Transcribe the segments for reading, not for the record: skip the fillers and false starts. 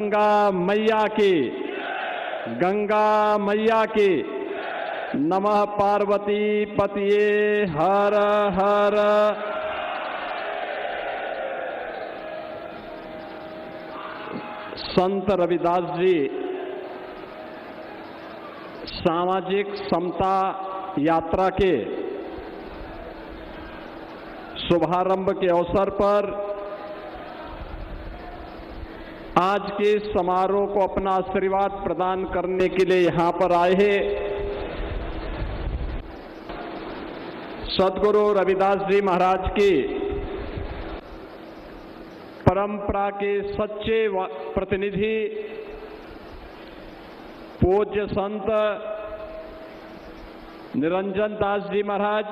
गंगा मैया की, गंगा मैया की। नमः पार्वती पतिये हर हर। संत रविदास जी सामाजिक समता यात्रा के शुभारंभ के अवसर पर आज के समारोह को अपना आशीर्वाद प्रदान करने के लिए यहां पर आए हैं। सद्गुरु रविदास जी महाराज की परंपरा के सच्चे प्रतिनिधि पूज्य संत निरंजन दास जी महाराज,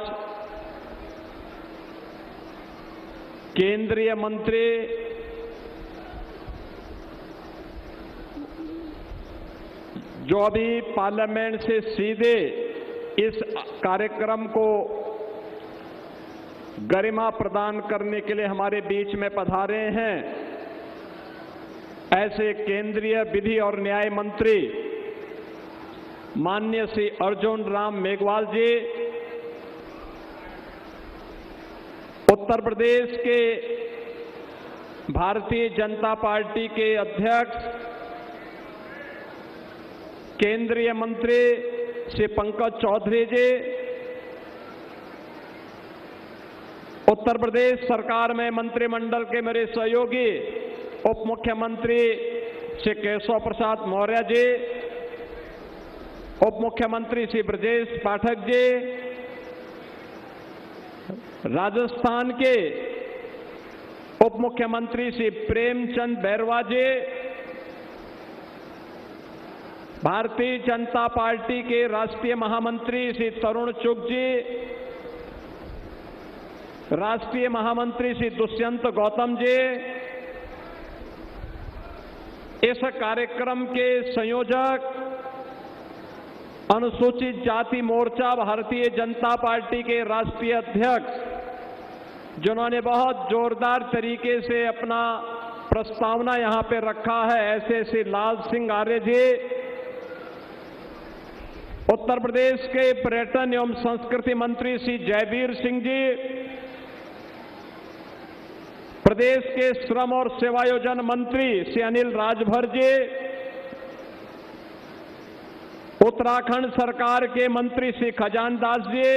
केंद्रीय मंत्री जो अभी पार्लियामेंट से सीधे इस कार्यक्रम को गरिमा प्रदान करने के लिए हमारे बीच में पधारे हैं, ऐसे केंद्रीय विधि और न्याय मंत्री माननीय श्री अर्जुन राम मेघवाल जी, उत्तर प्रदेश के भारतीय जनता पार्टी के अध्यक्ष केंद्रीय मंत्री श्री पंकज चौधरी जी, उत्तर प्रदेश सरकार में मंत्रिमंडल के मेरे सहयोगी उप मुख्यमंत्री श्री केशव प्रसाद मौर्य जी, उप मुख्यमंत्री श्री ब्रजेश पाठक जी, राजस्थान के उप मुख्यमंत्री श्री प्रेमचंद बैरवा जी, भारतीय जनता पार्टी के राष्ट्रीय महामंत्री श्री तरुण चुग जी, राष्ट्रीय महामंत्री श्री दुष्यंत गौतम जी, इस कार्यक्रम के संयोजक अनुसूचित जाति मोर्चा भारतीय जनता पार्टी के राष्ट्रीय अध्यक्ष, जिन्होंने बहुत जोरदार तरीके से अपना प्रस्तावना यहां पे रखा है, ऐसे श्री लाल सिंह आर्य जी, उत्तर प्रदेश के पर्यटन एवं संस्कृति मंत्री श्री जयवीर सिंह जी, प्रदेश के श्रम और सेवायोजन मंत्री श्री अनिल राजभर जी, उत्तराखंड सरकार के मंत्री श्री खजान दास जी,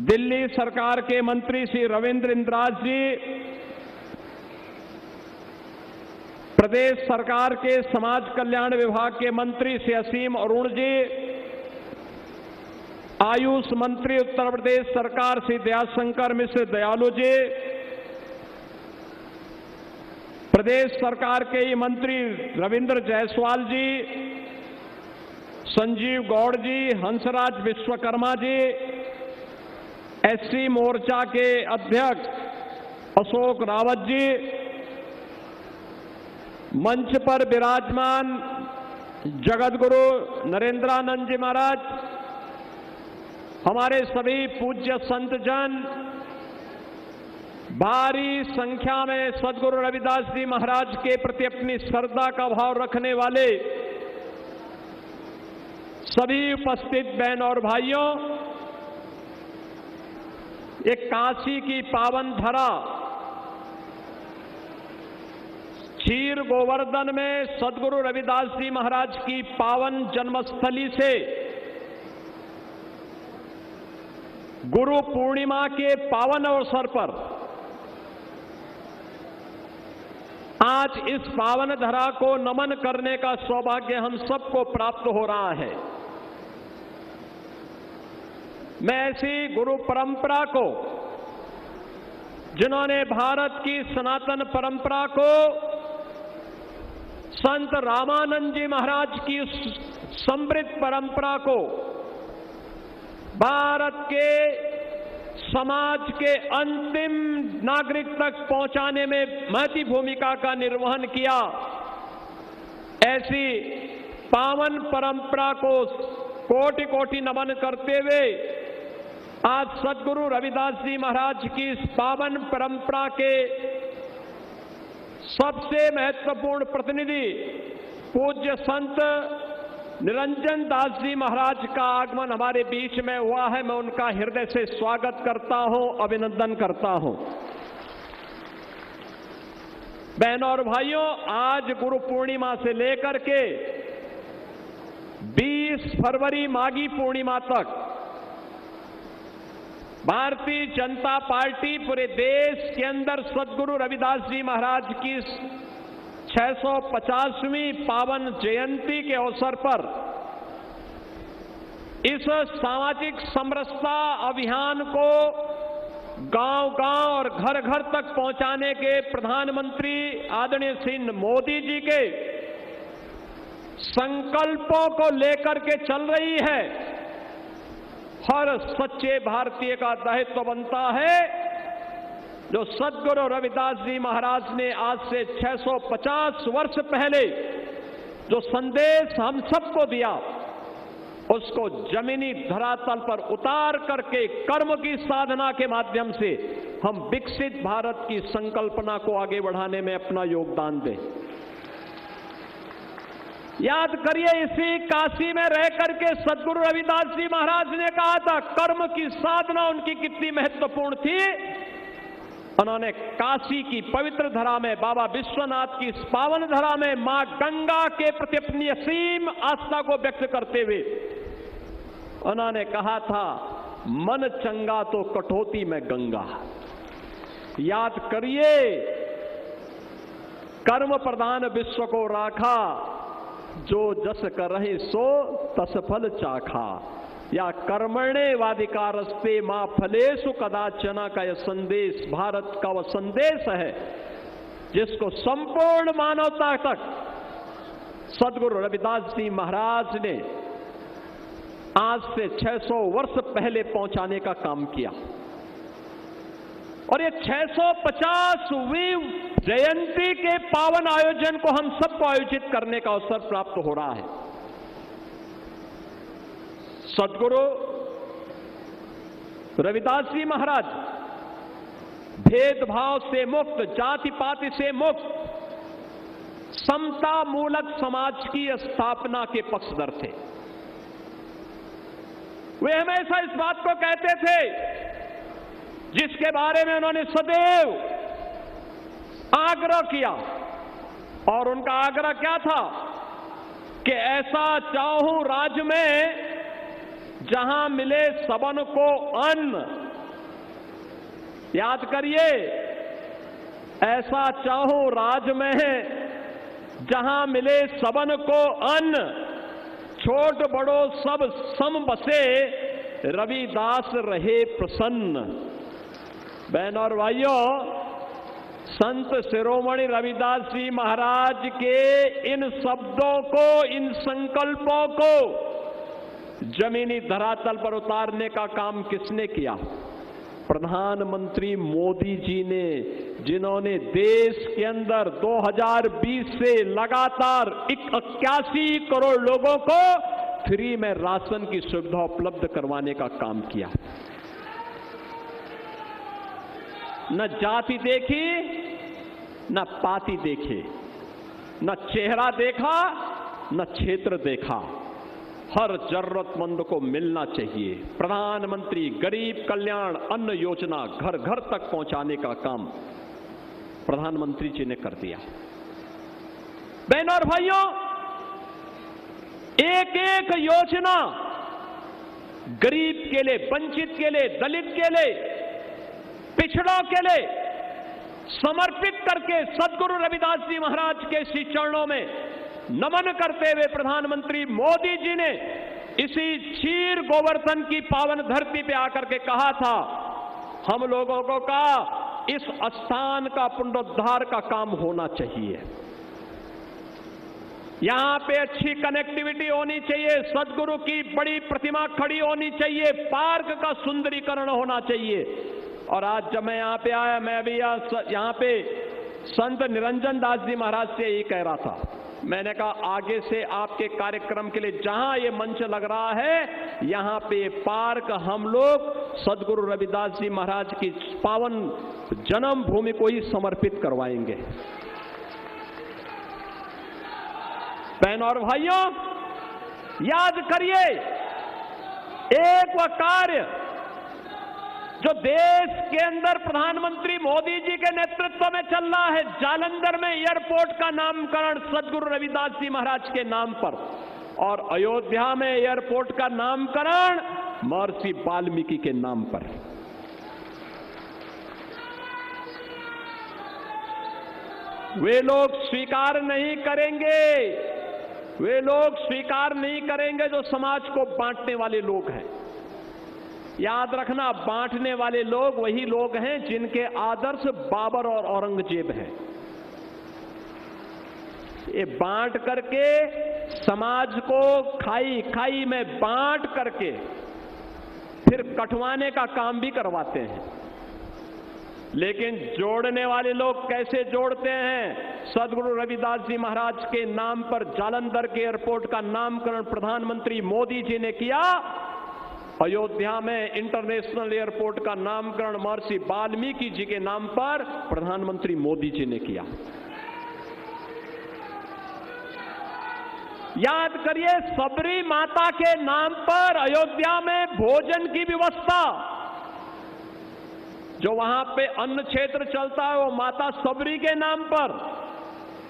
दिल्ली सरकार के मंत्री श्री रविंद्र इंद्राज जी, प्रदेश सरकार के समाज कल्याण विभाग के मंत्री श्री असीम अरुण जी, आयुष मंत्री उत्तर प्रदेश सरकार श्री दयाशंकर मिश्र दयालु जी, प्रदेश सरकार के ही मंत्री रविंद्र जायसवाल जी, संजीव गौड़ जी, हंसराज विश्वकर्मा जी, एससी मोर्चा के अध्यक्ष अशोक रावत जी, मंच पर विराजमान जगतगुरु नरेंद्रानंद जी महाराज, हमारे सभी पूज्य संत जन, भारी संख्या में सद्गुरु रविदास जी महाराज के प्रति अपनी श्रद्धा का भाव रखने वाले सभी उपस्थित बहन और भाइयों, एक काशी की पावन धरा क्षीर गोवर्धन में सद्गुरु रविदास जी महाराज की पावन जन्मस्थली से गुरु पूर्णिमा के पावन अवसर पर आज इस पावन धरा को नमन करने का सौभाग्य हम सबको प्राप्त हो रहा है। मैं ऐसी गुरु परंपरा को, जिन्होंने भारत की सनातन परंपरा को संत रामानंद जी महाराज की समृद्ध परंपरा को भारत के समाज के अंतिम नागरिक तक पहुंचाने में महती भूमिका का निर्वहन किया, ऐसी पावन परंपरा को कोटि कोटि नमन करते हुए आज सद्गुरु रविदास जी महाराज की इस पावन परंपरा के सबसे महत्वपूर्ण प्रतिनिधि पूज्य संत निरंजन दास जी महाराज का आगमन हमारे बीच में हुआ है। मैं उनका हृदय से स्वागत करता हूं, अभिनंदन करता हूं। बहनों और भाइयों, आज गुरु पूर्णिमा से लेकर के 20 फरवरी माघी पूर्णिमा तक भारतीय जनता पार्टी पूरे देश के अंदर सद्गुरु रविदास जी महाराज की 650वीं पावन जयंती के अवसर पर इस सामाजिक समरसता अभियान को गांव-गांव और घर-घर तक पहुंचाने के प्रधानमंत्री आदरणीय श्री मोदी जी के संकल्पों को लेकर के चल रही है। हर सच्चे भारतीय का दायित्व बनता है जो सद्गुरु रविदास जी महाराज ने आज से 650 वर्ष पहले जो संदेश हम सबको दिया, उसको जमीनी धरातल पर उतार करके कर्म की साधना के माध्यम से हम विकसित भारत की संकल्पना को आगे बढ़ाने में अपना योगदान दें। याद करिए, इसी काशी में रह करके सद्गुरु रविदास जी महाराज ने कहा था कर्म की साधना उनकी कितनी महत्वपूर्ण थी। उन्होंने काशी की पवित्र धरा में, बाबा विश्वनाथ की इस पावन धरा में मां गंगा के प्रति अपनी असीम आस्था को व्यक्त करते हुए उन्होंने कहा था, मन चंगा तो कटौती में गंगा। याद करिए, कर्म प्रधान विश्व को राखा, जो जस करहि सो तस फल चाखा, या कर्मणे वाधिकारस्ते मां फलेषु कदाचन का यह संदेश भारत का वह संदेश है जिसको संपूर्ण मानवता तक सद्गुरु रविदास जी महाराज ने आज से 600 वर्ष पहले पहुंचाने का काम किया। और ये 650वीं जयंती के पावन आयोजन को हम सबको आयोजित करने का अवसर प्राप्त हो रहा है। सद्गुरु रविदास जी महाराज भेदभाव से मुक्त, जाति पाति से मुक्त, समता मूलक समाज की स्थापना के पक्षधर थे। वे हमेशा इस बात को कहते थे जिसके बारे में उन्होंने सदैव आग्रह किया, और उनका आग्रह क्या था कि ऐसा चाहूं राज्य में जहां मिले सबन को अन्न। याद करिए, ऐसा चाहूं राज्य में जहां मिले सबन को अन्न, छोट बड़ो सब सम बसे, रविदास रहे प्रसन्न। बहनों और भाइयों, संत शिरोमणि रविदास जी महाराज के इन शब्दों को, इन संकल्पों को जमीनी धरातल पर उतारने का काम किसने किया? प्रधानमंत्री मोदी जी ने, जिन्होंने देश के अंदर 2020 से लगातार 81 करोड़ लोगों को फ्री में राशन की सुविधा उपलब्ध करवाने का काम किया। न जाति देखी, न पाति देखे, न चेहरा देखा, न क्षेत्र देखा, हर जरूरतमंद को मिलना चाहिए। प्रधानमंत्री गरीब कल्याण अन्न योजना घर घर तक पहुंचाने का काम प्रधानमंत्री जी ने कर दिया। बहनों और भाइयों, एक एक योजना गरीब के लिए, वंचित के लिए, दलित के लिए, पिछड़ों के लिए समर्पित करके सद्गुरु रविदास जी महाराज के श्री चरणों में नमन करते हुए प्रधानमंत्री मोदी जी ने इसी क्षीर गोवर्धन की पावन धरती पे आकर के कहा था, हम लोगों को कहा इस स्थान का पुनरुद्धार का काम होना चाहिए, यहां पे अच्छी कनेक्टिविटी होनी चाहिए, सद्गुरु की बड़ी प्रतिमा खड़ी होनी चाहिए, पार्क का सुंदरीकरण होना चाहिए। और आज जब मैं यहां पे आया, मैं भी यहां पे संत निरंजन दास जी महाराज से यही कह रहा था। मैंने कहा आगे से आपके कार्यक्रम के लिए जहां ये मंच लग रहा है, यहां पे पार्क हम लोग सद्गुरु रविदास जी महाराज की पावन जन्म भूमि को ही समर्पित करवाएंगे। बहनों और भाइयों, याद करिए, एक वह कार्य जो देश के अंदर प्रधानमंत्री मोदी जी के नेतृत्व में चल रहा है, जालंधर में एयरपोर्ट का नामकरण सद्गुरु रविदास जी महाराज के नाम पर, और अयोध्या में एयरपोर्ट का नामकरण महर्षि वाल्मीकि के नाम पर। वे लोग स्वीकार नहीं करेंगे, वे लोग स्वीकार नहीं करेंगे जो समाज को बांटने वाले लोग हैं। याद रखना, बांटने वाले लोग वही लोग हैं जिनके आदर्श बाबर और औरंगजेब हैं। ये बांट करके समाज को खाई खाई में बांट करके फिर कटवाने का काम भी करवाते हैं। लेकिन जोड़ने वाले लोग कैसे जोड़ते हैं? सद्गुरु रविदास जी महाराज के नाम पर जालंधर के एयरपोर्ट का नामकरण प्रधानमंत्री मोदी जी ने किया, अयोध्या में इंटरनेशनल एयरपोर्ट का नामकरण महर्षि वाल्मीकि जी के नाम पर प्रधानमंत्री मोदी जी ने किया। याद करिए, सबरी माता के नाम पर अयोध्या में भोजन की व्यवस्था, जो वहां पे अन्न क्षेत्र चलता है वो माता सबरी के नाम पर,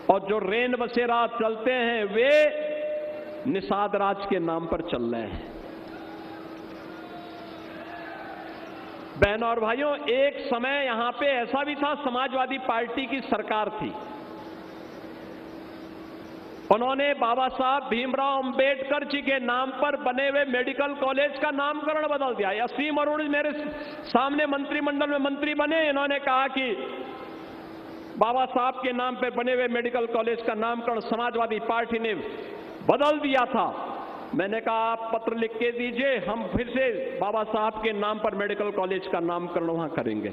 और जो रेन बसेरा चलते हैं वे निषाद राज के नाम पर चल रहे हैं। बहनों और भाइयों, एक समय यहां पे ऐसा भी था, समाजवादी पार्टी की सरकार थी, उन्होंने बाबा साहब भीमराव अंबेडकर जी के नाम पर बने हुए मेडिकल कॉलेज का नामकरण बदल दिया। असीम अरुण मेरे सामने मंत्रिमंडल में मंत्री बने, इन्होंने कहा कि बाबा साहब के नाम पर बने हुए मेडिकल कॉलेज का नामकरण समाजवादी पार्टी ने बदल दिया था। मैंने कहा आप पत्र लिख के दीजिए, हम फिर से बाबा साहब के नाम पर मेडिकल कॉलेज का नामकरण वहां करेंगे।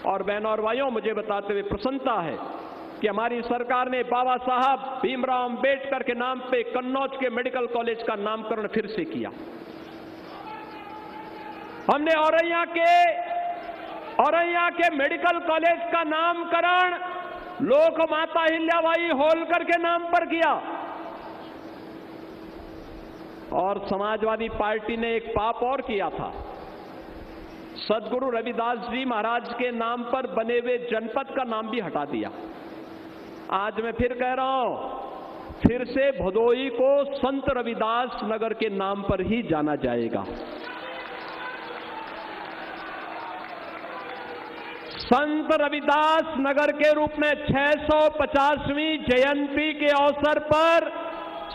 और बहनों और भाइयों, मुझे बताते हुए प्रसन्नता है कि हमारी सरकार ने बाबा साहब भीमराव अंबेडकर के नाम पे कन्नौज के मेडिकल कॉलेज का नामकरण फिर से किया। हमने औरैया के मेडिकल कॉलेज का नामकरण लोकमाता अहिल्याबाई होलकर के नाम पर किया। और समाजवादी पार्टी ने एक पाप और किया था, सद्गुरु रविदास जी महाराज के नाम पर बने हुए जनपद का नाम भी हटा दिया। आज मैं फिर कह रहा हूं, फिर से भदोई को संत रविदास नगर के नाम पर ही जाना जाएगा। संत रविदास नगर के रूप में 650वीं जयंती के अवसर पर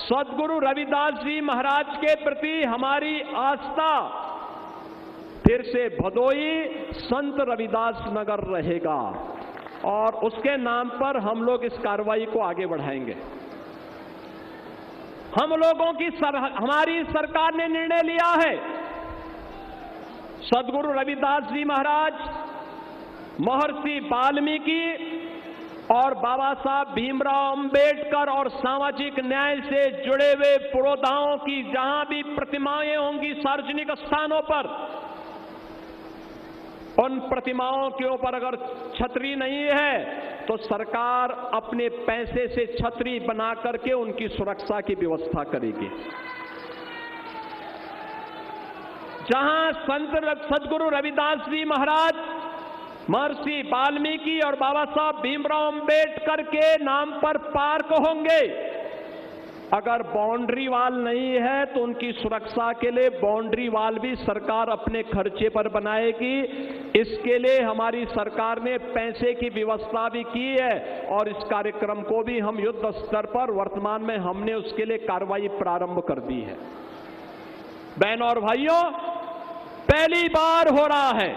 सद्गुरु रविदास जी महाराज के प्रति हमारी आस्था, फिर से भदोई संत रविदास नगर रहेगा और उसके नाम पर हम लोग इस कार्रवाई को आगे बढ़ाएंगे। हम लोगों की हमारी सरकार ने निर्णय लिया है, सद्गुरु रविदास जी महाराज, महर्षि वाल्मीकि और बाबा साहब भीमराव अंबेडकर और सामाजिक न्याय से जुड़े हुए पुरोधाओं की जहां भी प्रतिमाएं होंगी सार्वजनिक स्थानों पर, उन प्रतिमाओं के ऊपर अगर छतरी नहीं है तो सरकार अपने पैसे से छतरी बना करके उनकी सुरक्षा की व्यवस्था करेगी। जहां सद्गुरु रविदास जी महाराज, महर्षि वाल्मीकि और बाबा साहब भीमराव अंबेडकर के नाम पर पार्क होंगे, अगर बाउंड्री वाल नहीं है तो उनकी सुरक्षा के लिए बाउंड्री वाल भी सरकार अपने खर्चे पर बनाएगी। इसके लिए हमारी सरकार ने पैसे की व्यवस्था भी की है और इस कार्यक्रम को भी हम युद्ध स्तर पर वर्तमान में हमने उसके लिए कार्रवाई प्रारंभ कर दी है। बहनों और भाइयों, पहली बार हो रहा है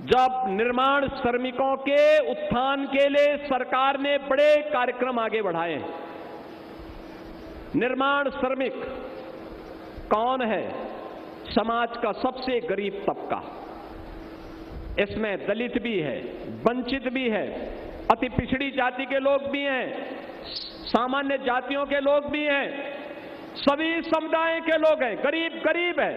जब निर्माण श्रमिकों के उत्थान के लिए सरकार ने बड़े कार्यक्रम आगे बढ़ाए हैं। निर्माण श्रमिक कौन है? समाज का सबसे गरीब तबका, इसमें दलित भी है, वंचित भी है, अति पिछड़ी जाति के लोग भी हैं, सामान्य जातियों के लोग भी हैं, सभी समुदाय के लोग हैं, गरीब है।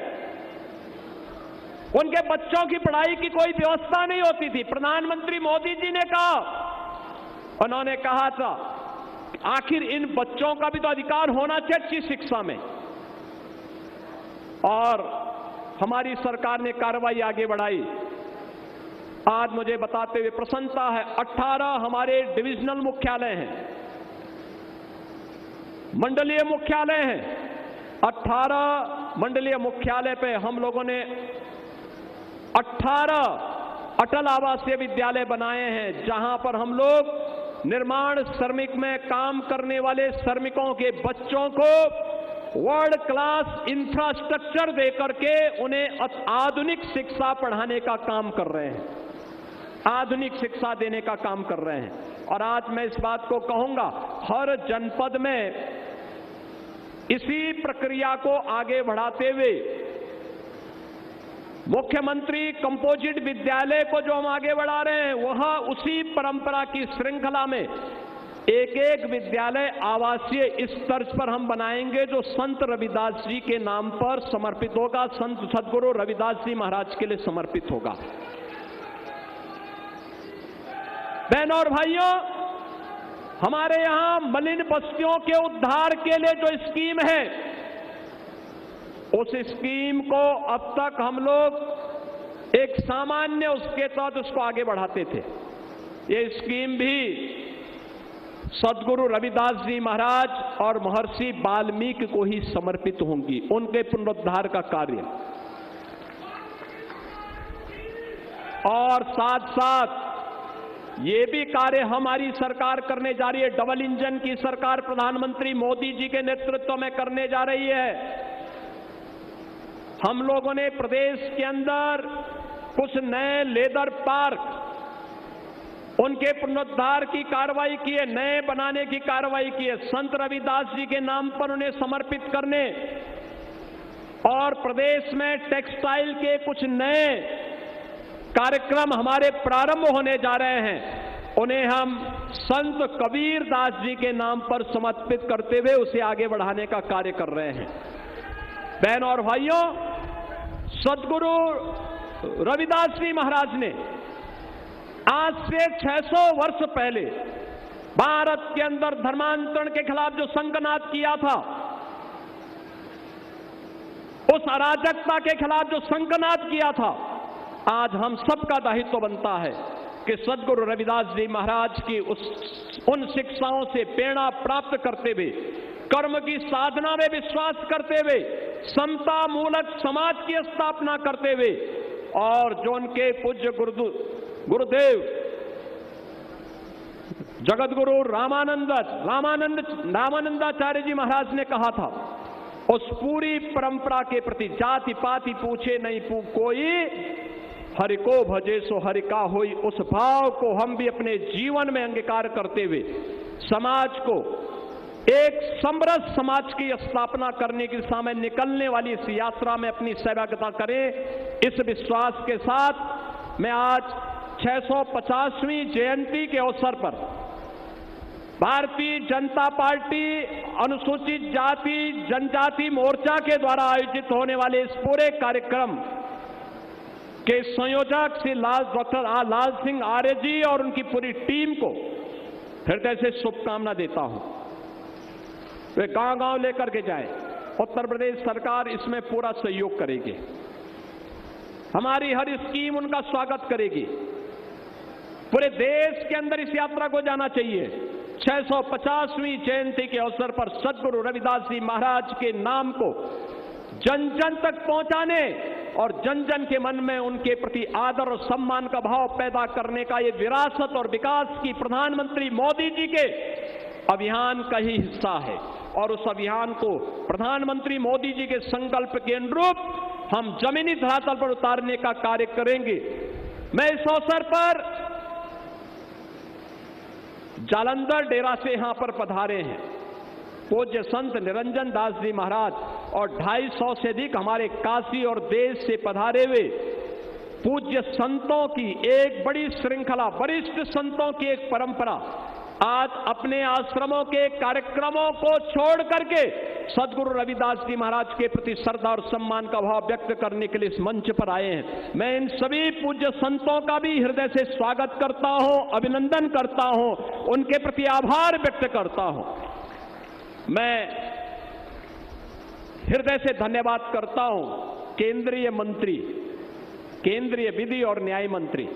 उनके बच्चों की पढ़ाई की कोई व्यवस्था नहीं होती थी। प्रधानमंत्री मोदी जी ने कहा, उन्होंने कहा था आखिर इन बच्चों का भी तो अधिकार होना चाहिए अच्छी शिक्षा में। और हमारी सरकार ने कार्रवाई आगे बढ़ाई। आज मुझे बताते हुए प्रसन्नता है, 18 हमारे डिविजनल मुख्यालय हैं, मंडलीय मुख्यालय हैं। 18 मंडलीय मुख्यालय पे हम लोगों ने 18 अटल आवासीय विद्यालय बनाए हैं, जहां पर हम लोग निर्माण श्रमिक में काम करने वाले श्रमिकों के बच्चों को वर्ल्ड क्लास इंफ्रास्ट्रक्चर देकर के उन्हें आधुनिक शिक्षा पढ़ाने का काम कर रहे हैं, आधुनिक शिक्षा देने का काम कर रहे हैं। और आज मैं इस बात को कहूंगा, हर जनपद में इसी प्रक्रिया को आगे बढ़ाते हुए मुख्यमंत्री कंपोजिट विद्यालय को जो हम आगे बढ़ा रहे हैं, वह उसी परंपरा की श्रृंखला में एक एक विद्यालय आवासीय इस तर्ज पर हम बनाएंगे जो संत रविदास जी के नाम पर समर्पित होगा, संत सदगुरु रविदास जी महाराज के लिए समर्पित होगा। बहनों और भाइयों, हमारे यहां मलिन बस्तियों के उद्धार के लिए जो स्कीम है, उस स्कीम को अब तक हम लोग एक सामान्य उसके तहत उसको आगे बढ़ाते थे। ये स्कीम भी सदगुरु रविदास जी महाराज और महर्षि वाल्मीकि को ही समर्पित होंगी, उनके पुनरुद्धार का कार्य। और साथ साथ ये भी कार्य हमारी सरकार करने जा रही है, डबल इंजन की सरकार प्रधानमंत्री मोदी जी के नेतृत्व में करने जा रही है। हम लोगों ने प्रदेश के अंदर कुछ नए लेदर पार्क, उनके पुनरुद्धार की कार्रवाई की है, नए बनाने की कार्रवाई की है, संत रविदास जी के नाम पर उन्हें समर्पित करने। और प्रदेश में टेक्सटाइल के कुछ नए कार्यक्रम हमारे प्रारंभ होने जा रहे हैं, उन्हें हम संत कबीर दास जी के नाम पर समर्पित करते हुए उसे आगे बढ़ाने का कार्य कर रहे हैं। बहनों और भाइयों, सदगुरु रविदास जी महाराज ने आज से 600 वर्ष पहले भारत के अंदर धर्मांतरण के खिलाफ जो संघनाद किया था, उस अराजकता के खिलाफ जो संघनाद किया था, आज हम सबका दायित्व बनता है कि सदगुरु रविदास जी महाराज की उन शिक्षाओं से प्रेरणा प्राप्त करते हुए, कर्म की साधना में विश्वास करते हुए, समता मूलक समाज की स्थापना करते हुए, और जो उनके पूज्य गुरुदेव जगतगुरु रामानंदाचार्य जी महाराज ने कहा था, उस पूरी परंपरा के प्रति जाति पाति पूछे नहीं कोई, हरि को भजे सो हरि का होई, उस भाव को हम भी अपने जीवन में अंगीकार करते हुए समाज को एक समरस समाज की स्थापना करने की दिशा में निकलने वाली इस यात्रा में अपनी सहभागिता करें। इस विश्वास के साथ मैं आज 650वीं जयंती के अवसर पर भारतीय जनता पार्टी अनुसूचित जाति जनजाति मोर्चा के द्वारा आयोजित होने वाले इस पूरे कार्यक्रम के संयोजक श्री डॉक्टर लाल सिंह आर्य जी और उनकी पूरी टीम को हृदय से शुभकामना देता हूं। वे गांव-गांव लेकर के जाए। उत्तर प्रदेश सरकार इसमें पूरा सहयोग करेगी, हमारी हर स्कीम उनका स्वागत करेगी। पूरे देश के अंदर इस यात्रा को जाना चाहिए। 650वीं जयंती के अवसर पर सदगुरु रविदास जी महाराज के नाम को जन जन तक पहुंचाने और जन जन के मन में उनके प्रति आदर और सम्मान का भाव पैदा करने का ये विरासत और विकास की प्रधानमंत्री मोदी जी के अभियान का ही हिस्सा है। और उस अभियान को प्रधानमंत्री मोदी जी के संकल्प के अनुरूप हम जमीनी धरातल पर उतारने का कार्य करेंगे। मैं इस अवसर पर जालंधर डेरा से यहां पर पधारे हैं पूज्य संत निरंजन दास जी महाराज और 250 से अधिक हमारे काशी और देश से पधारे हुए पूज्य संतों की एक बड़ी श्रृंखला, वरिष्ठ संतों की एक परंपरा आज अपने आश्रमों के कार्यक्रमों को छोड़ करके सदगुरु रविदास जी महाराज के प्रति श्रद्धा और सम्मान का भाव व्यक्त करने के लिए इस मंच पर आए हैं। मैं इन सभी पूज्य संतों का भी हृदय से स्वागत करता हूं, अभिनंदन करता हूं, उनके प्रति आभार व्यक्त करता हूं। मैं हृदय से धन्यवाद करता हूं केंद्रीय मंत्री, केंद्रीय विधि और न्याय मंत्री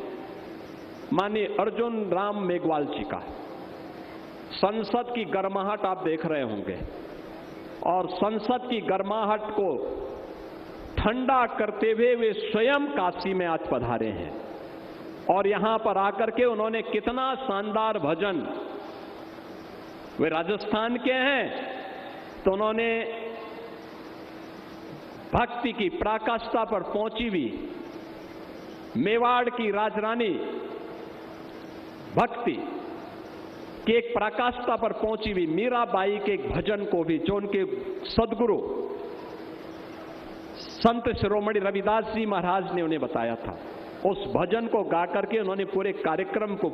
माननीय अर्जुन राम मेघवाल जी का। संसद की गर्माहट आप देख रहे होंगे और संसद की गर्माहट को ठंडा करते हुए वे स्वयं काशी में आज पधारे हैं और यहां पर आकर के उन्होंने कितना शानदार भजन, वे राजस्थान के हैं तो उन्होंने भक्ति की पराकाष्ठा पर पहुंची हुई मेवाड़ की राजरानी भक्ति कि एक पराकाष्ठा पर पहुंची हुई मीराबाई के एक भजन को भी, जो उनके सदगुरु संत शिरोमणि रविदास जी महाराज ने उन्हें बताया था, उस भजन को गा करके उन्होंने पूरे कार्यक्रम को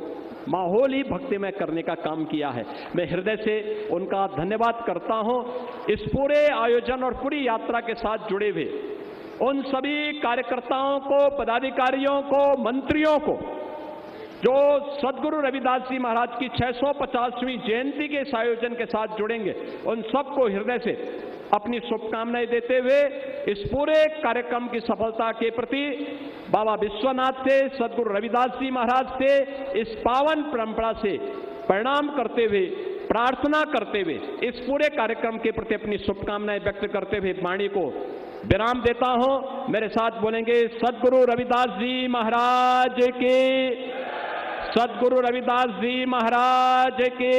माहौल ही भक्तिमय करने का काम किया है। मैं हृदय से उनका धन्यवाद करता हूं। इस पूरे आयोजन और पूरी यात्रा के साथ जुड़े हुए उन सभी कार्यकर्ताओं को, पदाधिकारियों को, मंत्रियों को जो सदगुरु रविदास जी महाराज की 650वीं जयंती के इस आयोजन के साथ जुड़ेंगे, उन सबको हृदय से अपनी शुभकामनाएं देते हुए इस पूरे कार्यक्रम की सफलता के प्रति बाबा विश्वनाथ से, सदगुरु रविदास जी महाराज से, इस पावन परंपरा से प्रणाम करते हुए, प्रार्थना करते हुए इस पूरे कार्यक्रम के प्रति अपनी शुभकामनाएं व्यक्त करते हुए वाणी को विराम देता हूं। मेरे साथ बोलेंगे सदगुरु रविदास जी महाराज के, सदगुरु रविदास जी महाराज के।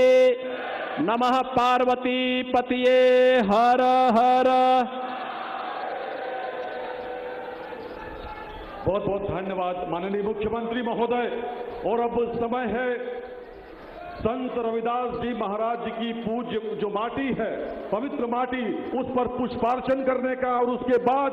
नमः पार्वती पतिये हर हर। बहुत बहुत धन्यवाद माननीय मुख्यमंत्री महोदय। और अब समय है संत रविदास जी महाराज जी की पूज्य जो माटी है, पवित्र माटी, उस पर पुष्पार्चन करने का और उसके बाद